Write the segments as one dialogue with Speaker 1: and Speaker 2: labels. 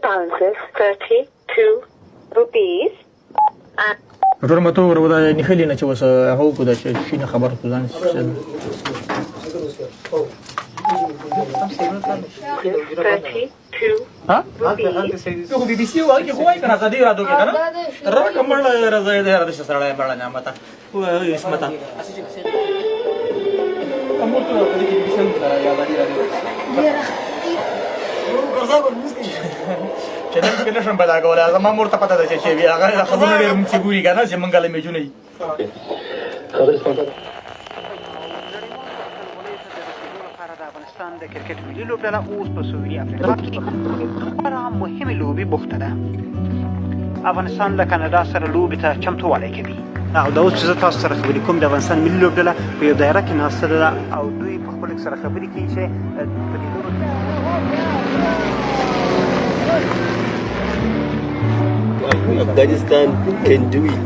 Speaker 1: bounces 32 rupees.
Speaker 2: ټول مته ورو دا نخلي نه چې وس هغه کو دا شي نه خبر ته ځان
Speaker 1: 32
Speaker 2: ها
Speaker 1: rupees.
Speaker 2: ته بي بي سي واکه خوای کنه زدي را دوګه کنه را کومل راځي دا را سره بل نه متا و اسمتا امور ته په دې کې بي سم سره یا باندې راځي چې نن کې نشم پیدا کولای زما مور ته پته ده چې وی هغه خبرونه ډېر موږ ګوري کنه چې مونږ له میجو نه
Speaker 3: افغانستان د کرکټ ملي لوبډله اوس په سویلي افریقا کې خورا مهمه لوبي بوخته ده. افغانستان له کاناډا سره لوبې ته چمتووالی کوي. او دا اوس چې زه تاسو سره خبرې کوم د افغانستان ملي لوبډله په یو دایره کې ناسته ده او دوی په خپل سره خبرې کوي چې په دې لوبه
Speaker 4: Afghanistan can do it.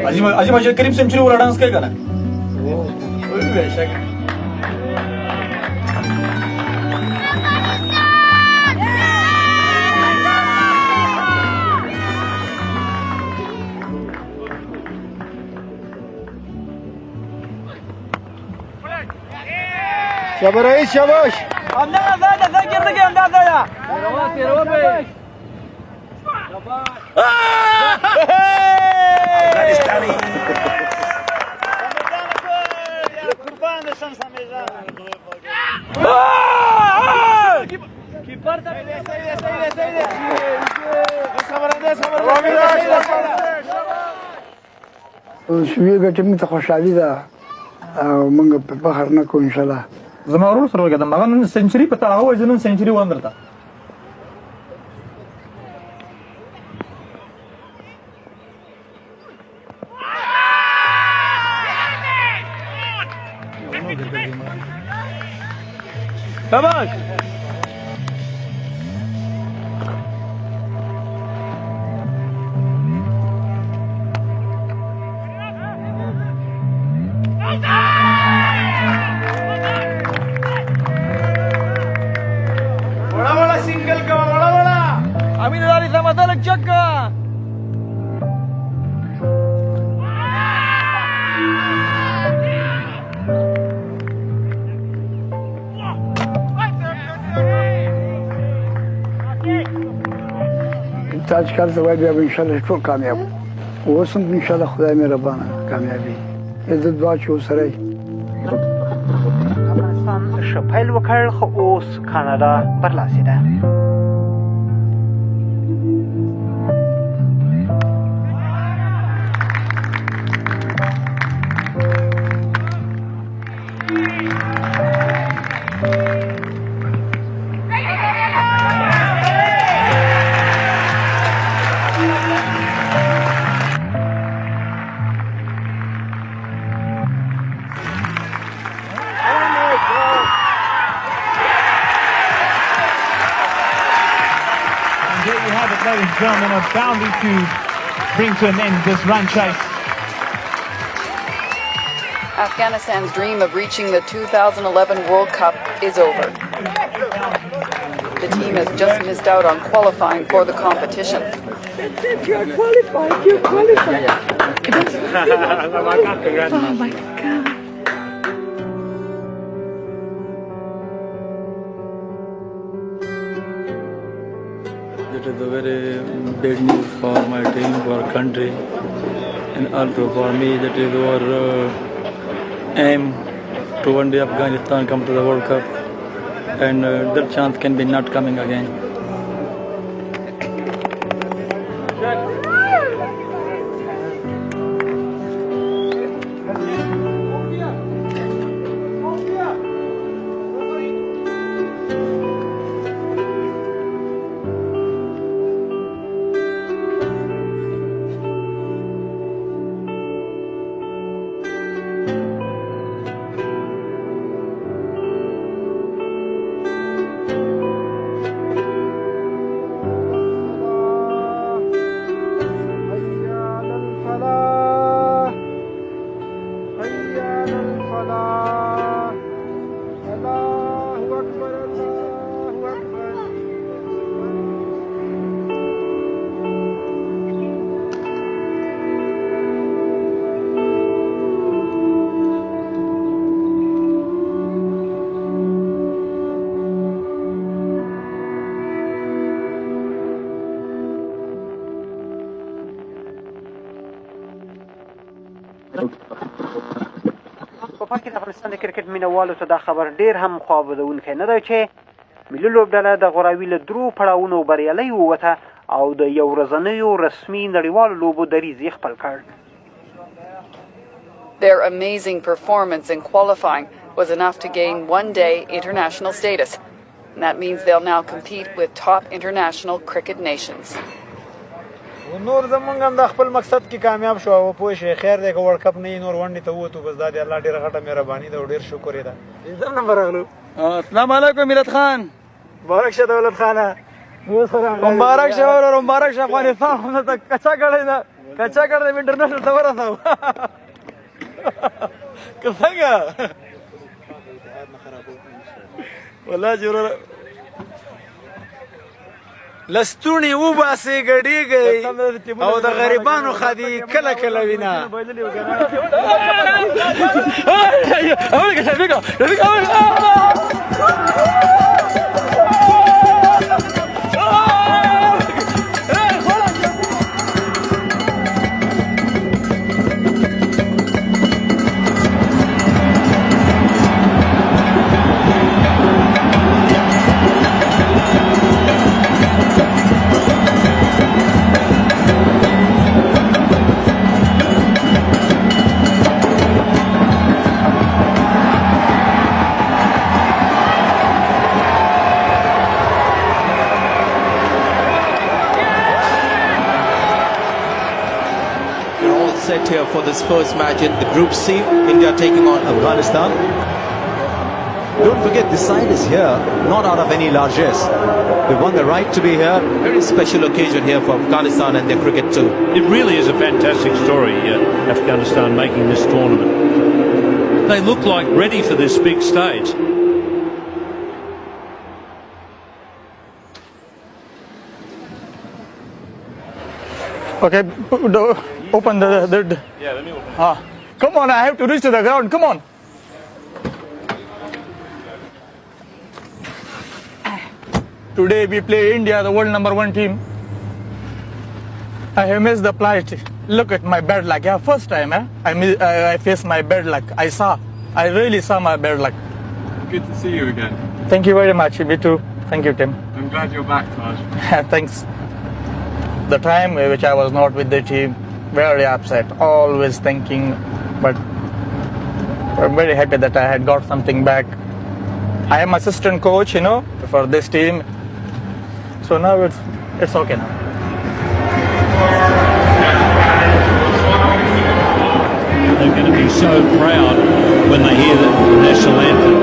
Speaker 2: عظیم اجل کریم سنچري ولا ډانس کوي کنه وای بهشک
Speaker 5: شاباش شاباش
Speaker 2: امداد دا ګرځي امداد دا تیرو به
Speaker 4: Afghanistani.
Speaker 3: قربان شم سمیزان کیپر ته
Speaker 5: شوی ګټه می ته خوشحالي ده او موږ په فخر نه کوو ان شاء الله.
Speaker 2: زما ورور سره وګدم هغه نن سنچري په تا هغه ځنن سنچري وندرته شاباش
Speaker 3: وړا سنگل کا وړا
Speaker 2: امین داري سمدل چکا
Speaker 5: تاج کال ته وای بیا ان شاء الله ټول کامیاب اوس هم ان شاء الله خدای مهربانه کامیابی عزت دعا چې وسره
Speaker 3: افغانستان ښه پیل وکړ خو اوس کاناډا برلاسې ده.
Speaker 6: There you have it, ladies and gentlemen, a boundary to bring to an end this run chase.
Speaker 7: Afghanistan's dream of reaching the 2011 World Cup is over. The team has just missed out on qualifying for the competition.
Speaker 1: You're qualified. You're qualified. Oh my God.
Speaker 8: It is a very big news for my team, for our country, and also for me. That is our aim to one day Afghanistan come to the World Cup, and that chance can be not coming again.
Speaker 3: اروپا کې د افغانستان د کرکټ مینوالو ته دا خبر ډېر هم خوابدونکی نه دی چې ملي لوبډله د غوراوي له درو پړاوونو بریالۍ ووته او د یو ورځنیو رسمي نړیوالو لوبو دریځ یې خپل کړ.
Speaker 7: Their amazing performance in qualifying was enough to gain one-day international status. And that means they'll now compete with top international cricket nations.
Speaker 2: نور زمونږ هم د خپل مقصد کې کامیاب شو او پوه شئ خیر دی که ورلډ کپ نه وي نور ونډې ته ووتو بس دا د الله ډېره غټه مهرباني ده او ډېر شکر یې ده. پنځم نمبر راغلو.
Speaker 8: السلام علیکم ملت خان.
Speaker 2: مبارک شه دولت خانه.
Speaker 8: مبارک شه ورور مبارک شه افغانستان خو ته کچا کړی ده کچا کړی ده انټرنیشنل ته ورساو. که څنګه والله چې ورور
Speaker 2: لستونې وباسې ګډېږئ او د غریبانو خدي کله کله وینه.
Speaker 9: Set here for this first match in the Group C. India taking on Afghanistan.
Speaker 10: Don't forget the side is here, not out of any largesse. They won the right to be here.
Speaker 9: Very special occasion here for Afghanistan and their cricket too.
Speaker 11: It really is a fantastic story, Afghanistan making this tournament. They look like ready for this big stage.
Speaker 8: Okay, open the yeah, let me open. Come on, I have to reach to the ground. Come on. Today we play India, the world #1 team. I have missed the flight. Look at my bad luck. Yeah, first time I faced my bad luck. I really saw my bad luck.
Speaker 12: Good to see you again.
Speaker 8: Thank you very much. Me too. Thank you, Tim.
Speaker 12: I'm glad you're back, Taj.
Speaker 8: Thanks. The time which I was not with the team, very upset, always thinking, but I'm very happy that I had got something back. I am assistant coach, for this team, so now it's okay now.
Speaker 11: They're going to be so proud when they hear the national anthem.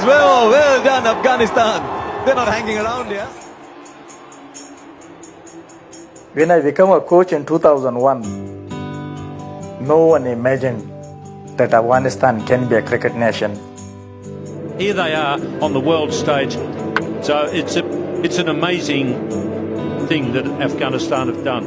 Speaker 10: Well done, Afghanistan. They're not hanging around here.
Speaker 8: When I became a coach in 2001, no one imagined that Afghanistan can be a cricket nation.
Speaker 11: Here they are on the world stage. So it's an amazing thing that Afghanistan have done.